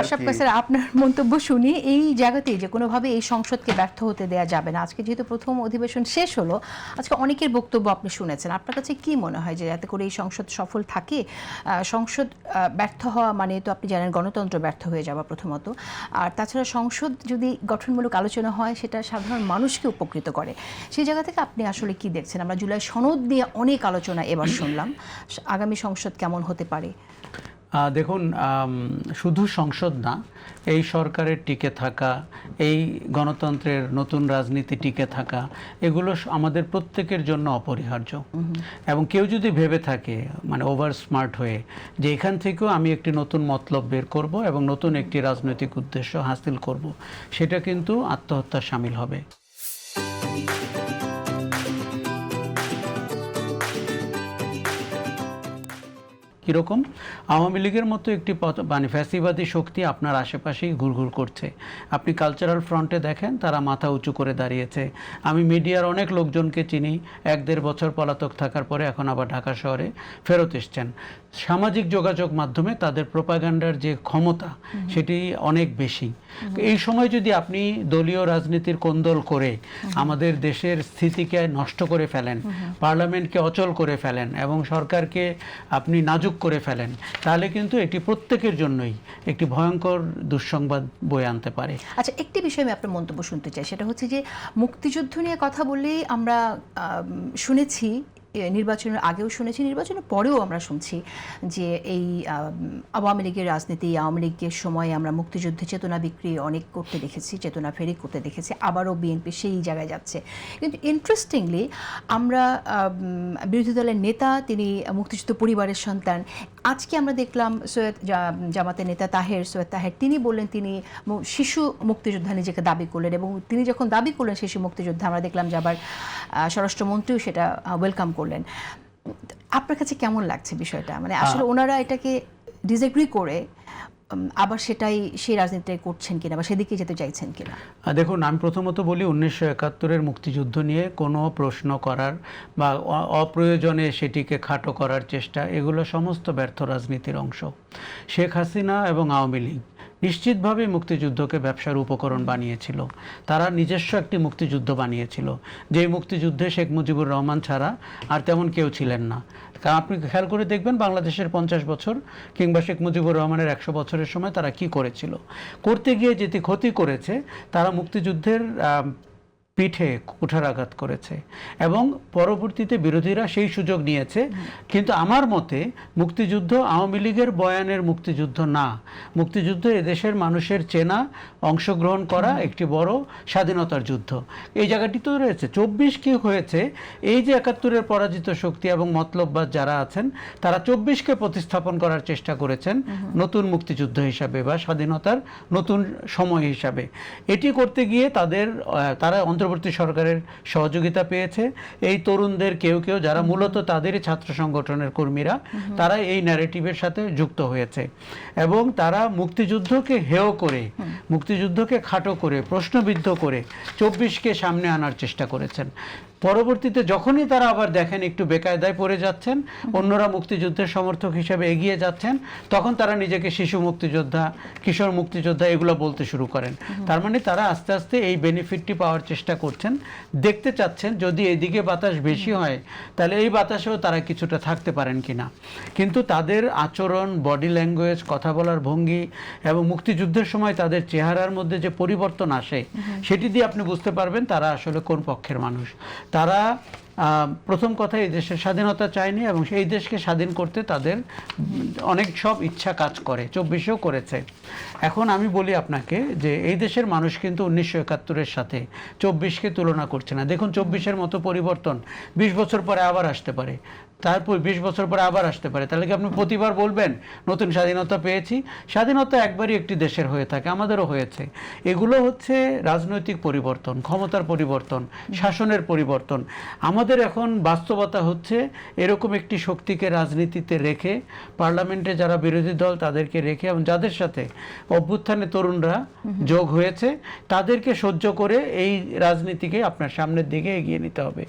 Ashraf sir, আপনার মন্তব্য শুনি এই জায়গাতেই যে কোনোভাবে এই সংসদকে ব্যর্থ হতে দেওয়া যাবে না। আজকে যেহেতু প্রথম অধিবেশন শেষ হলো, আজকে অনেকের বক্তব্য আপনি শুনেছেন, আপনার কাছে কি মনে হয় যে যাতে করে এই সংসদ সফল থাকে? সংসদ ব্যর্থ হওয়া মানে তো আপনি জানেন গণতন্ত্র ব্যর্থ হয়ে যাওয়া প্রথমত, আর তাছাড়া সংসদ যদি গঠনমূলক আলোচনা হয় সেটা সাধারণ মানুষকে উপকৃত করে। সেই জায়গা থেকে আপনি আসলে কি দেখছেন? আমরা জুলাই সনদ নিয়ে অনেক আলোচনা এবার শুনলাম, আগামী সংসদ কেমন হতে পারে? দেখুন, শুধু সংসদ না, এই সরকারের টিকে থাকা, এই গণতন্ত্রের নতুন রাজনীতি টিকে থাকা, এগুলো আমাদের প্রত্যেকের জন্য অপরিহার্য। এবং কেউ যদি ভেবে থাকে মানে ওভার স্মার্ট হয়ে যে এখান থেকেও আমি একটি নতুন মতলব বের করব এবং নতুন একটি রাজনৈতিক উদ্দেশ্য হাসিল করব, সেটা কিন্তু আত্মহত্যার শামিল হবে। কীরকম? আওয়ামী লীগের মতো একটি মানে ফ্যাসিবাদী শক্তি আপনার আশেপাশেই ঘুরঘুর করছে। আপনি কালচারাল ফ্রন্টে দেখেন, তারা মাথা উঁচু করে দাঁড়িয়েছে। আমি মিডিয়ার অনেক লোকজনকে চিনি, 1-1.5 বছর পলাতক থাকার পরে এখন আবার ঢাকা শহরে ফেরত এসছেন। সামাজিক যোগাযোগ মাধ্যমে তাদের প্রোপাগান্ডার যে ক্ষমতা সেটি অনেক বেশি। এই সময় যদি আপনি দলীয় রাজনীতির কোন্দল করে আমাদের দেশের স্থিতিকে নষ্ট করে ফেলেন, পার্লামেন্টকে অচল করে ফেলেন এবং সরকারকে আপনি নাজুক করে ফেলেন, তাহলে কিন্তু এটি প্রত্যেকের জন্যই একটি ভয়ঙ্কর দুঃসংবাদ বয়ে আনতে পারে। আচ্ছা, একটি বিষয়ে আমি আপনার মন্তব্য শুনতে চাই, সেটা হচ্ছে যে মুক্তিযুদ্ধ নিয়ে কথা বললেই আমরা শুনেছি, নির্বাচনের আগেও শুনেছি, নির্বাচনের পরেও আমরা শুনছি যে এই আওয়ামী লীগের রাজনীতি, আওয়ামী লীগের সময় আমরা মুক্তিযুদ্ধে চেতনা বিক্রি অনেক করতে দেখেছি, চেতনা ফেরি করতে দেখেছি, আবারও বিএনপি সেই জায়গায় যাচ্ছে। কিন্তু ইন্টারেস্টিংলি আমরা বিরোধী দলের নেতা, তিনি মুক্তিযুদ্ধ পরিবারের সন্তান। আজকে আমরা দেখলাম সৈয়দ জামাতের নেতা সৈয়দ তাহের, তিনি বললেন তিনি শিশু মুক্তিযোদ্ধা নিজেকে দাবি করলেন, এবং তিনি যখন দাবি করলেন শিশু মুক্তিযোদ্ধা, আমরা দেখলাম যে আবার স্বরাষ্ট্রমন্ত্রীও সেটা ওয়েলকাম করলেন। আপনার কাছে কেমন লাগছে বিষয়টা? মানে আসলে ওনারা এটাকে ডিসএগ্রি করে আবার সেটাই সেই রাজনীতিটাই করছেন কিনা বা সেদিকে যেতে চাইছেন কিনা? দেখুন, আমি প্রথমত বলি 1971-এর মুক্তিযুদ্ধ নিয়ে কোনো প্রশ্ন করার বা অপ্রয়োজনে সেটিকে খাটো করার চেষ্টা, এগুলো সমস্ত ব্যর্থ রাজনীতির অংশ। শেখ হাসিনা এবং আওয়ামী লীগ নিশ্চিতভাবে মুক্তিযুদ্ধকে ব্যবসার উপকরণ বানিয়েছিল। তারা নিজস্ব একটি মুক্তিযুদ্ধ বানিয়েছিল, যে মুক্তিযুদ্ধে শেখ মুজিবুর রহমান ছাড়া আর তেমন কেউ ছিলেন না। কারণ আপনি খেয়াল করে দেখবেন বাংলাদেশের 50 বছর কিংবা শেখ মুজিবুর রহমানের 100 বছরের সময় তারা কি করেছিল। করতে গিয়ে যেটি ক্ষতি করেছে, তারা মুক্তিযুদ্ধের পিঠে কুঠারাঘাত করেছে এবং পরবর্তীতে বিরোধীরা সেই সুযোগ নিয়েছে। কিন্তু আমার মতে মুক্তিযুদ্ধ আওয়ামী লীগের বয়ানের মুক্তিযুদ্ধ না। মুক্তিযুদ্ধ এদেশের মানুষের চেনা, অংশগ্রহণ করা একটি বড় স্বাধীনতার যুদ্ধ। এই জায়গাটি তো রয়েছে। 24 কি হয়েছে, এই যে 71-এর পরাজিত শক্তি এবং মতলববাদ যারা আছেন, তারা 24-কে প্রতিস্থাপন করার চেষ্টা করেছেন নতুন মুক্তিযুদ্ধ হিসাবে বা স্বাধীনতার নতুন সময় হিসাবে। এটি করতে গিয়ে তারা অন্তর্বর্তী সরকারের সহযোগিতা পেয়েছে। এই তরুণদের কেউ কেউ যারা মূলত তাদেরই ছাত্র সংগঠনের কর্মীরা, তারা এই ন্যারেটিভের সাথে যুক্ত হয়েছে এবং তারা মুক্তিযুদ্ধকে হেয় করে, মুক্তিযুদ্ধকে খাটো করে, প্রশ্নবিদ্ধ করে 24-কে সামনে আনার চেষ্টা করেছেন। পরবর্তীতে যখনই তারা আবার দেখেন একটু বেকায়দায় পড়ে যাচ্ছেন, অন্যরা মুক্তিযুদ্ধের সমর্থক হিসেবে এগিয়ে যাচ্ছেন, তখন তারা নিজেকে শিশু মুক্তিযোদ্ধা, কিশোর মুক্তিযোদ্ধা এগুলো বলতে শুরু করেন। তার মানে তারা আস্তে আস্তে এই বেনিফিটটি পাওয়ার চেষ্টা করছেন, দেখতে চাচ্ছেন যদি এদিকে বাতাস বেশি হয় তাহলে এই বাতাসেও তারা কিছুটা থাকতে পারেন কিনা। কিন্তু তাদের আচরণ, বডি ল্যাঙ্গুয়েজ, কথা বলার ভঙ্গি এবং মুক্তিযুদ্ধের সময় তাদের চেহারার মধ্যে যে পরিবর্তন আসে, সেটি দিয়ে আপনি বুঝতে পারবেন তারা আসলে কোন পক্ষের মানুষ। তারা প্রথম কথা এই দেশের স্বাধীনতা চায়নি এবং সেই দেশকে স্বাধীন করতে তাদের অনেক সব ইচ্ছা কাজ করে, 24-এও করেছে। এখন আমি বলি আপনাকে যে এই দেশের মানুষ কিন্তু 1971-এর সাথে 24-কে তুলনা করছে না। দেখুন, 24-এর মতো পরিবর্তন 20 বছর পরে আবার আসতে পারে, তারপর 20 বছর পরে আবার আসতে পারে। তাহলে কি আপনি প্রতিবার বলবেন নতুন স্বাধীনতা পেয়েছি? স্বাধীনতা একবারই একটি দেশের হয়ে থাকে, আমাদেরও হয়েছে। এগুলো হচ্ছে রাজনৈতিক পরিবর্তন, ক্ষমতার পরিবর্তন, শাসনের পরিবর্তন। আমাদের এখন বাস্তবতা হচ্ছে এরকম একটি শক্তিকে রাজনীতিতে রেখে, পার্লামেন্টে যারা বিরোধী দল তাদেরকে রেখে এবং যাদের সাথে অভ্যুত্থানে তরুণরা যোগ হয়েছে, তাদেরকে সহ্য করে এই রাজনীতিকে আপনার সামনের দিকে এগিয়ে নিতে হবে।